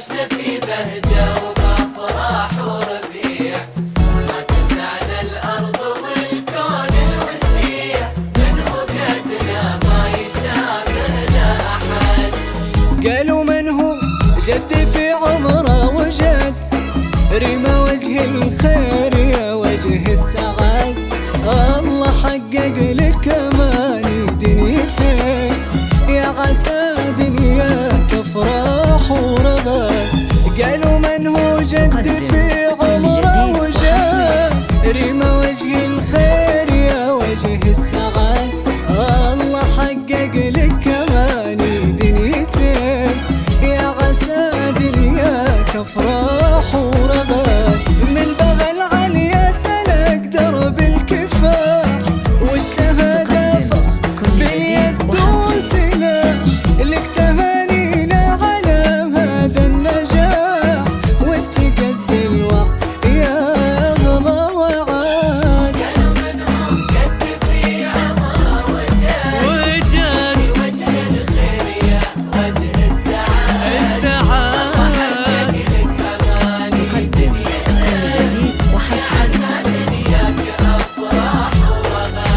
وعشنا في بهجة وبأفراح وربيع، ما تسعنا الأرض والكون الوسيع، منه قدنا ما يشابهنا أحد. قالوا من هو جدي في عمره وجد، رمى وجه الخير يا وجه السعاد، الله حقق لك اماني دنيتك، يا عسى دنياك افراح ورغد. قالوا من هو جدي في عمره وجد، رمى وجه الخير يا وجه السعاد، الله حقق لك اماني دنيتك، يا عسى دنياك افراح ورغد. من بغل عليا سلك درب الكفاح، والشهادة فخر باليد وسلاح، لك تهانينا على هذا النجاح، والتقدي الوقت يا غلا وعاد. قالوا منهم قد في عمره وجد، في وجه الخير يا وجه السعادة، الله حقق لك أماني دنيتك، عسى دنياك أفراح ورغد.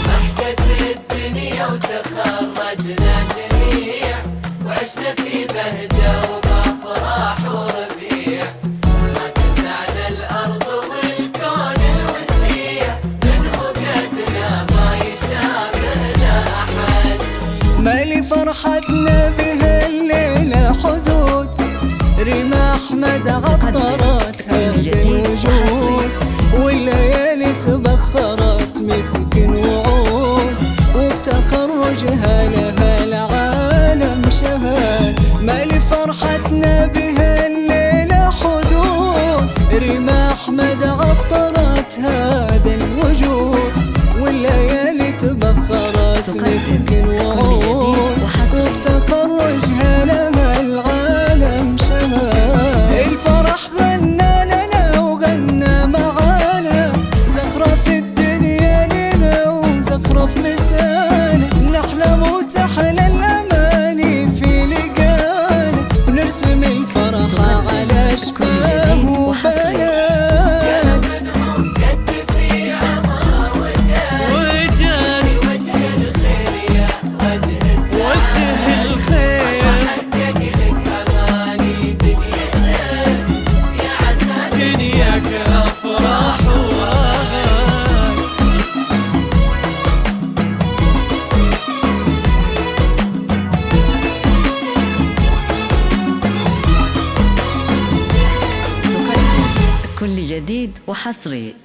ضحكت الدنيا وتخرجنا جميع، وعشنا في بهجة وبأفراح وربيع، ما تسعنا الأرض والكون الوسيع، منه قدنا ما يشابهنا أحد. مالي فرحتنا بهالليلة حدود، ريما أحمد عطرت هذا الوجود، والليالي تبخرت مسك وعود، وبتخرجها لها العالم شهاد. مالي فرحتنا بهالليلة حدود، ريما أحمد عطرت هذا الوجود، والليالي تبخرت مسك وعود، وبتخرجها لها العالم شهاد. الفرح غنى لنا وغنى معانا، زخرف الدنيا لنا وزخرف مسانا، نحلم وتحلى الأماني في لقانا، ونرسم الفرح على أشكال وبنات. قالوا منهم قد في عمره وجد، في وجه الخير يا وجه السعادة، الله حقق لك أماني دنيتك، يا عسى دنياك أفراح ورغد. تقدم كل جديد وحصري.